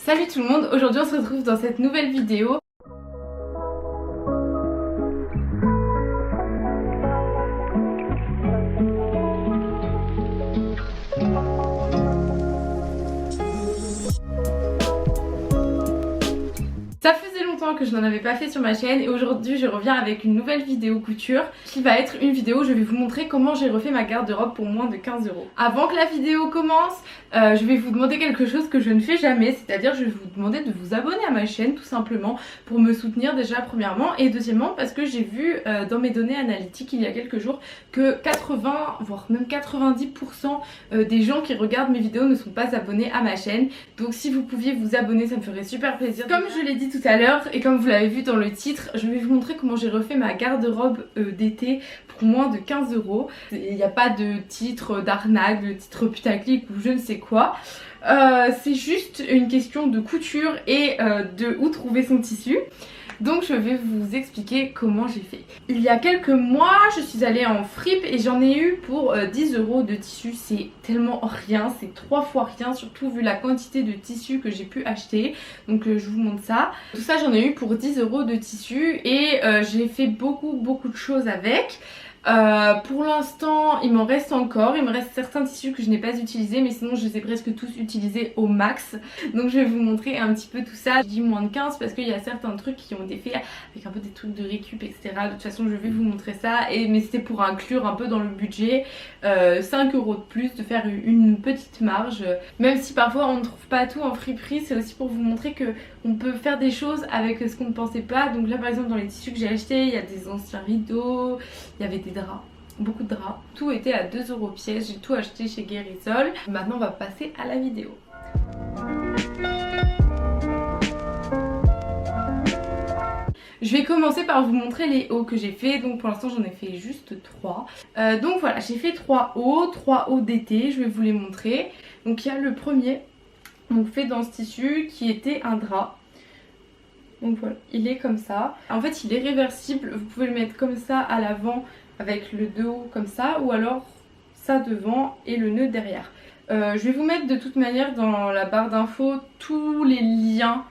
Salut tout le monde, aujourd'hui on se retrouve dans cette nouvelle vidéo. Ça faisait longtemps que je n'en avais pas fait sur ma chaîne et aujourd'hui je reviens avec une nouvelle vidéo couture qui va être une vidéo où je vais vous montrer comment j'ai refait ma garde-robe pour moins de 15 €. Avant que la vidéo commence, je vais vous demander quelque chose que je ne fais jamais, c'est-à-dire je vais vous demander de vous abonner à ma chaîne tout simplement pour me soutenir déjà premièrement et deuxièmement parce que j'ai vu dans mes données analytiques il y a quelques jours que 80 voire même 90% des gens qui regardent mes vidéos ne sont pas abonnés à ma chaîne. Donc si vous pouviez vous abonner, ça me ferait super plaisir. Comme je l'ai dit tout à l'heure et comme vous l'avez vu dans le titre, je vais vous montrer comment j'ai refait ma garde-robe d'été pour moins de 15 €. Il n'y a pas de titre d'arnaque, de titre putaclic ou je ne sais quoi. C'est juste une question de couture et de où trouver son tissu. Donc je vais vous expliquer comment j'ai fait. Il y a quelques mois je suis allée en fripe et j'en ai eu pour 10 € de tissu. C'est tellement rien, c'est 3 fois rien, surtout vu la quantité de tissu que j'ai pu acheter. Donc je vous montre ça. Tout ça j'en ai eu pour 10 € de tissu et j'ai fait beaucoup de choses avec. Pour l'instant il m'en reste encore, il me reste certains tissus que je n'ai pas utilisés mais sinon je les ai presque tous utilisés au max. Donc je vais vous montrer un petit peu tout ça. Je dis moins de 15 parce qu'il y a certains trucs qui ont été faits avec un peu des trucs de récup etc. De toute façon je vais vous montrer ça mais c'était pour inclure un peu dans le budget 5 € de plus, de faire une petite marge. Même si parfois on ne trouve pas tout en friperie, c'est aussi pour vous montrer que on peut faire des choses avec ce qu'on ne pensait pas. Donc là par exemple dans les tissus que j'ai achetés, il y a des anciens rideaux, il y avait des draps, beaucoup de draps. Tout était à 2 € pièce, j'ai tout acheté chez Guérisol. Maintenant on va passer à la vidéo. Je vais commencer par vous montrer les hauts que j'ai fait. Donc pour l'instant j'en ai fait juste 3. Donc voilà, j'ai fait 3 hauts d'été, je vais vous les montrer. Donc il y a le premier, donc fait dans ce tissu qui était un drap. Donc voilà, il est comme ça. En fait il est réversible, vous pouvez le mettre comme ça à l'avant avec le dos comme ça ou alors ça devant et le nœud derrière. Je vais vous mettre de toute manière dans la barre d'infos tous les liens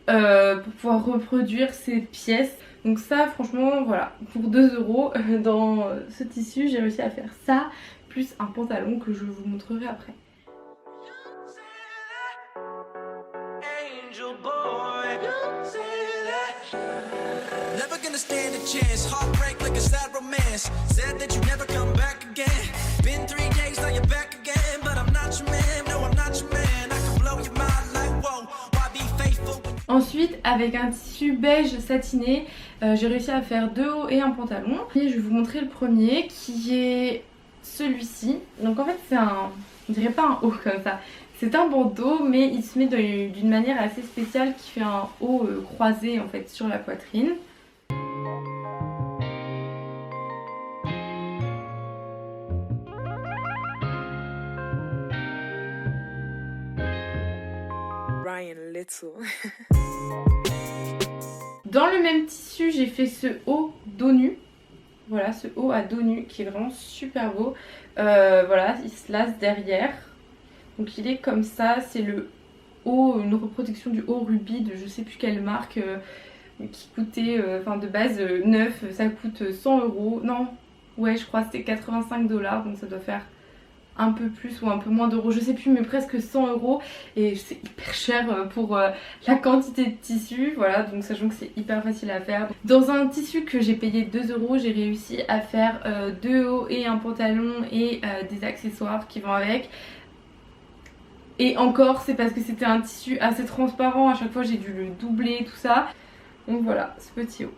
pour pouvoir reproduire ces pièces. Donc ça franchement voilà, pour 2 € dans ce tissu j'ai réussi à faire ça plus un pantalon que je vous montrerai après. Ensuite avec un tissu beige satiné j'ai réussi à faire 2 hauts et un pantalon. Et je vais vous montrer le premier qui est celui-ci. Donc en fait c'est un, on dirait pas un haut comme ça, c'est un bandeau mais il se met d'une manière assez spéciale qui fait un haut croisé en fait sur la poitrine. Dans le même tissu j'ai fait ce haut dos nu. Voilà, ce haut à dos nu qui est vraiment super beau. Voilà, il se lace derrière. Donc il est comme ça, c'est le haut, une reproduction du haut rubis de je sais plus quelle marque qui coûtait, enfin de base neuf, ça coûte 100 €. Non, ouais je crois que c'était 85 $, donc ça doit faire un peu plus ou un peu moins d'euros, je sais plus mais presque 100 € et c'est hyper cher pour la quantité de tissu. Voilà, donc sachant que c'est hyper facile à faire. Dans un tissu que j'ai payé 2 € j'ai réussi à faire 2 hauts et un pantalon et des accessoires qui vont avec. Et encore c'est parce que c'était un tissu assez transparent, à chaque fois j'ai dû le doubler tout ça. Donc voilà ce petit haut.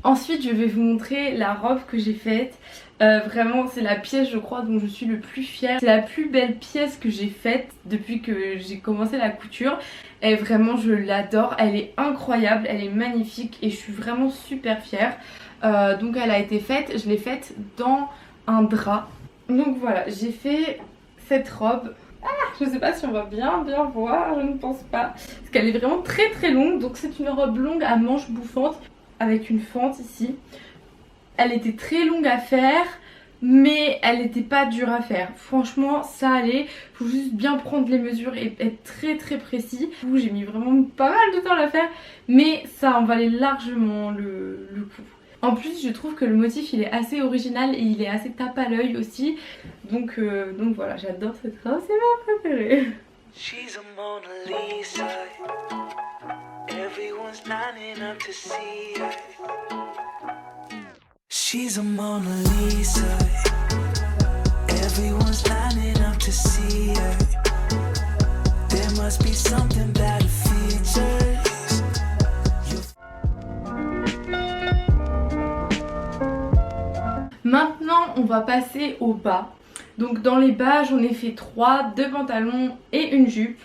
Ensuite je vais vous montrer la robe que j'ai faite. Vraiment c'est la pièce je crois dont je suis le plus fière. C'est la plus belle pièce que j'ai faite depuis que j'ai commencé la couture. Et vraiment je l'adore, elle est incroyable, elle est magnifique et je suis vraiment super fière. Donc elle a été faite, je l'ai faite dans un drap. Donc voilà, j'ai fait cette robe. Je sais pas si on va bien voir, je ne pense pas. Parce qu'elle est vraiment très longue. Donc c'est une robe longue à manches bouffantes avec une fente ici. Elle était très longue à faire, mais elle n'était pas dure à faire. Franchement ça allait. Faut juste bien prendre les mesures et être très précis. J'ai mis vraiment pas mal de temps à la faire, mais ça en valait largement le coup. En plus je trouve que le motif il est assez original et il est assez tape à l'œil aussi. Donc voilà, j'adore cette robe, c'est ma préférée. She's a Mona Lisa. Everyone's lining up to see her. She's a Mona Lisa. Everyone's lining up to see her. There must be something about her features. Maintenant on va passer aux bas. Donc dans les bas j'en ai fait 3, 2 pantalons et une jupe.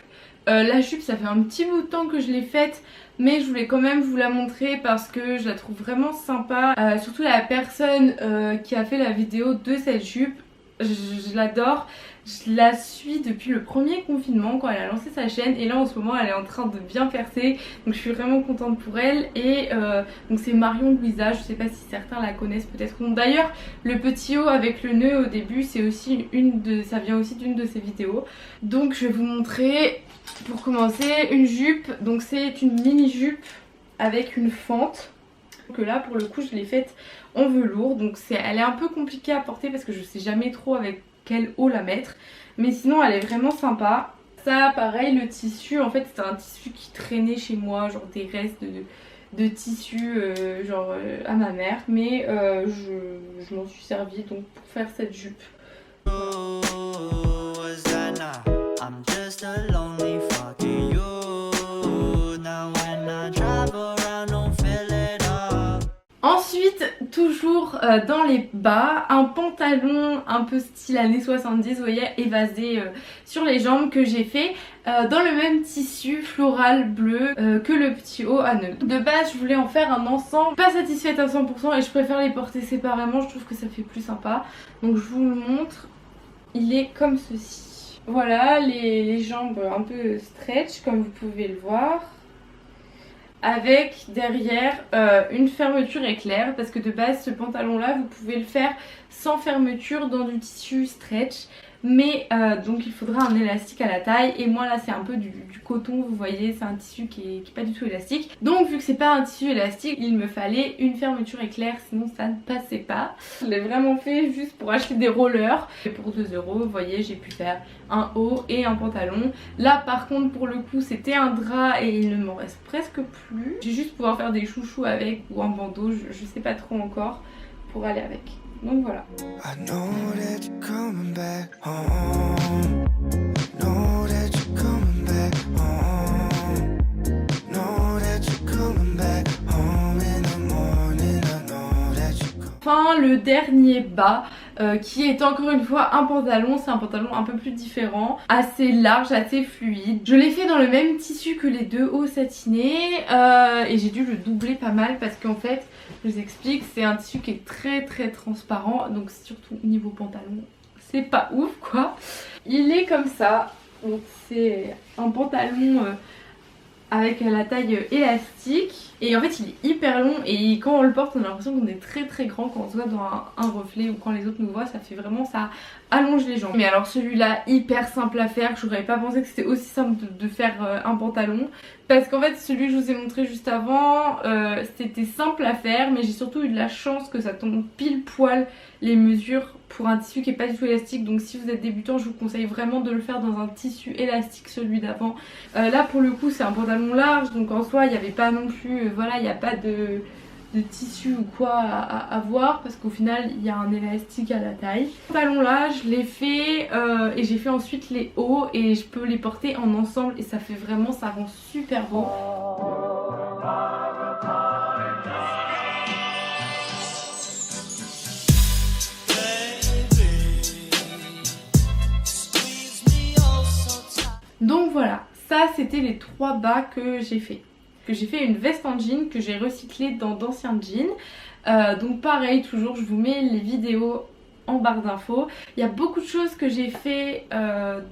La jupe ça fait un petit bout de temps que je l'ai faite, mais je voulais quand même vous la montrer parce que je la trouve vraiment sympa. Surtout la personne qui a fait la vidéo de cette jupe, je l'adore. Je la suis depuis le premier confinement quand elle a lancé sa chaîne, et là en ce moment elle est en train de bien percer, donc je suis vraiment contente pour elle. Et donc c'est Marion Louisa, je sais pas si certains la connaissent, peut-être non. D'ailleurs le petit haut avec le nœud au début c'est aussi ça vient aussi d'une de ses vidéos. Donc je vais vous montrer pour commencer une jupe. Donc c'est une mini jupe avec une fente. Donc là pour le coup je l'ai faite en velours, donc elle est un peu compliquée à porter parce que je sais jamais trop avec quel haut la mettre, mais sinon elle est vraiment sympa. Ça pareil, le tissu en fait c'était un tissu qui traînait chez moi, genre des restes de tissu à ma mère, mais je m'en suis servi donc pour faire cette jupe. Ensuite, toujours dans les bas, un pantalon un peu style années 70, vous voyez, évasé sur les jambes, que j'ai fait dans le même tissu floral bleu que le petit haut à nœud. De base je voulais en faire un ensemble, pas satisfaite à 100% et je préfère les porter séparément, je trouve que ça fait plus sympa. Donc je vous le montre, il est comme ceci. Voilà, les jambes un peu stretch comme vous pouvez le voir, avec derrière une fermeture éclair, parce que de base ce pantalon là vous pouvez le faire sans fermeture dans du tissu stretch, mais donc il faudra un élastique à la taille, et moi là c'est un peu du coton, vous voyez, c'est un tissu qui est pas du tout élastique. Donc vu que c'est pas un tissu élastique, il me fallait une fermeture éclair, sinon ça ne passait pas. Je l'ai vraiment fait juste pour acheter des rollers, et pour 2 €, vous voyez, j'ai pu faire un haut et un pantalon. Là par contre pour le coup c'était un drap et il ne m'en reste presque plus. J'ai juste pouvoir faire des chouchous avec, ou un bandeau, je sais pas trop encore, pour aller avec. Donc voilà. Enfin le dernier bas qui est encore une fois un pantalon, c'est un pantalon un peu plus différent, assez large, assez fluide. Je l'ai fait dans le même tissu que les 2 hauts satinés et j'ai dû le doubler pas mal parce qu'en fait, je vous explique, c'est un tissu qui est très transparent, donc surtout niveau pantalon c'est pas ouf quoi. Il est comme ça, donc c'est un pantalon avec la taille élastique, et en fait il est hyper long, et quand on le porte on a l'impression qu'on est très grand quand on se voit dans un reflet, ou quand les autres nous voient, ça fait vraiment, ça allonge les jambes. Mais alors celui-là hyper simple à faire, j'aurais pas pensé que c'était aussi simple de faire un pantalon, parce qu'en fait celui que je vous ai montré juste avant c'était simple à faire, mais j'ai surtout eu de la chance que ça tombe pile poil les mesures pour un tissu qui est pas du tout élastique. Donc si vous êtes débutant, je vous conseille vraiment de le faire dans un tissu élastique, celui d'avant. Là pour le coup c'est un pantalon large, donc en soi il n'y avait pas non plus, voilà, il n'y a pas de tissu ou quoi à voir, parce qu'au final il y a un élastique à la taille. Ce pantalon là je l'ai fait et j'ai fait ensuite les hauts, et je peux les porter en ensemble et ça fait vraiment, ça rend super beau. Donc voilà, ça c'était les 3 bas que j'ai fait. J'ai fait une veste en jean que j'ai recyclée dans d'anciens jeans. Donc pareil, toujours je vous mets les vidéos en barre d'infos. Il y a beaucoup de choses que j'ai fait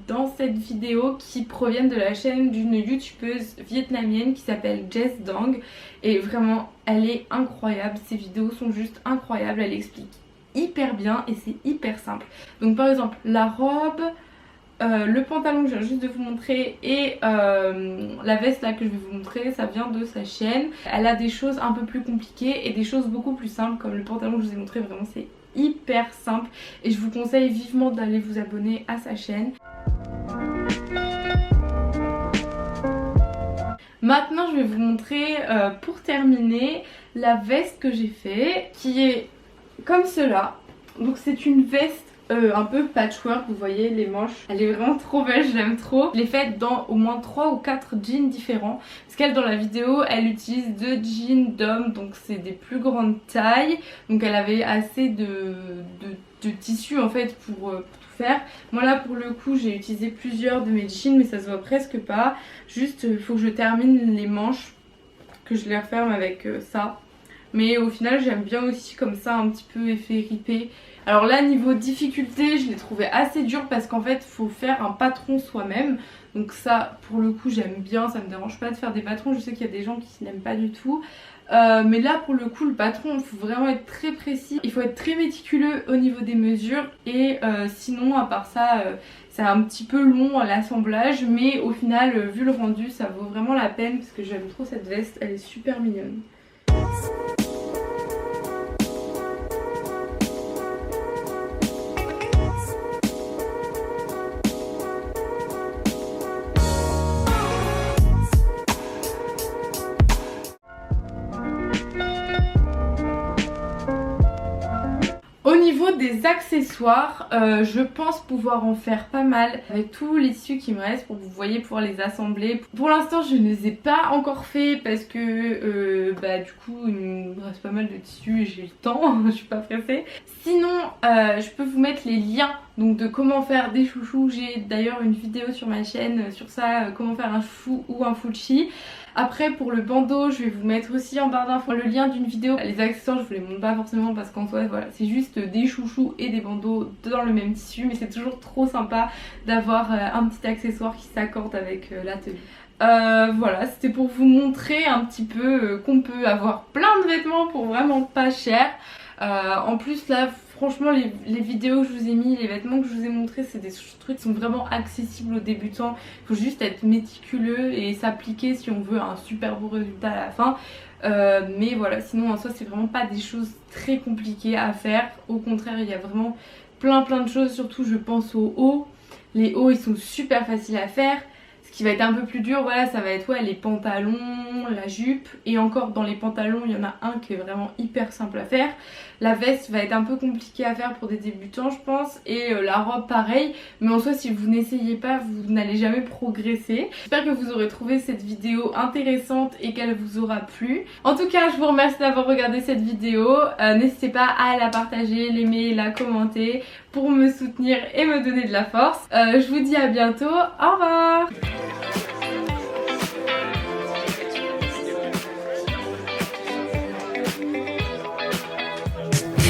dans cette vidéo qui proviennent de la chaîne d'une youtubeuse vietnamienne qui s'appelle Jess Dang. Et vraiment, elle est incroyable. Ses vidéos sont juste incroyables. Elle explique hyper bien et c'est hyper simple. Donc par exemple, la robe... le pantalon que je viens juste de vous montrer et la veste là que je vais vous montrer, ça vient de sa chaîne. Elle a des choses un peu plus compliquées et des choses beaucoup plus simples, comme le pantalon que je vous ai montré. Vraiment c'est hyper simple et je vous conseille vivement d'aller vous abonner à sa chaîne. Maintenant je vais vous montrer pour terminer la veste que j'ai fait, qui est comme cela. Donc c'est une veste un peu patchwork, vous voyez les manches, elle est vraiment trop belle, je l'aime trop. Je l'ai faite dans au moins 3 ou 4 jeans différents, parce qu'elle dans la vidéo elle utilise 2 jeans d'homme, donc c'est des plus grandes tailles, donc elle avait assez de tissu en fait pour tout faire. Moi là pour le coup j'ai utilisé plusieurs de mes jeans mais ça se voit presque pas, juste il faut que je termine les manches, que je les referme avec ça. Mais au final j'aime bien aussi comme ça, un petit peu effet ripé. Alors là niveau difficulté je l'ai trouvé assez dur parce qu'en fait il faut faire un patron soi-même. Donc ça pour le coup j'aime bien, ça me dérange pas de faire des patrons. Je sais qu'il y a des gens qui n'aiment pas du tout. Mais là pour le coup le patron il faut vraiment être très précis. Il faut être très méticuleux au niveau des mesures. Et sinon à part ça c'est un petit peu long à l'assemblage. Mais au final vu le rendu ça vaut vraiment la peine parce que j'aime trop cette veste, elle est super mignonne. Au niveau des accessoires, je pense pouvoir en faire pas mal avec tous les tissus qui me restent pour que vous voyez pouvoir les assembler. Pour l'instant je ne les ai pas encore fait parce que du coup il me reste pas mal de tissus et j'ai le temps, je suis pas pressée. Sinon je peux vous mettre les liens donc de comment faire des chouchous. J'ai d'ailleurs une vidéo sur ma chaîne sur ça, comment faire un chouchou ou un fuchi. Après pour le bandeau je vais vous mettre aussi en barre d'infos le lien d'une vidéo. Les accessoires je vous les montre pas forcément parce qu'en soi voilà c'est juste des chouchous et des bandeaux dans le même tissu. Mais c'est toujours trop sympa d'avoir un petit accessoire qui s'accorde avec la tenue. Voilà c'était pour vous montrer un petit peu qu'on peut avoir plein de vêtements pour vraiment pas cher. En plus là franchement les vidéos que je vous ai mis, les vêtements que je vous ai montrés c'est des trucs qui sont vraiment accessibles aux débutants. Il faut juste être méticuleux et s'appliquer si on veut un super beau résultat à la fin. Mais voilà sinon en soi c'est vraiment pas des choses très compliquées à faire. Au contraire il y a vraiment plein de choses, surtout je pense aux hauts. Les hauts ils sont super faciles à faire. Ce qui va être un peu plus dur, voilà, ça va être les pantalons, la jupe. Et encore dans les pantalons, il y en a un qui est vraiment hyper simple à faire. La veste va être un peu compliquée à faire pour des débutants, je pense. Et la robe, pareil. Mais en soi, si vous n'essayez pas, vous n'allez jamais progresser. J'espère que vous aurez trouvé cette vidéo intéressante et qu'elle vous aura plu. En tout cas, je vous remercie d'avoir regardé cette vidéo. N'hésitez pas à la partager, l'aimer, la commenter pour me soutenir et me donner de la force. Je vous dis à bientôt. Au revoir!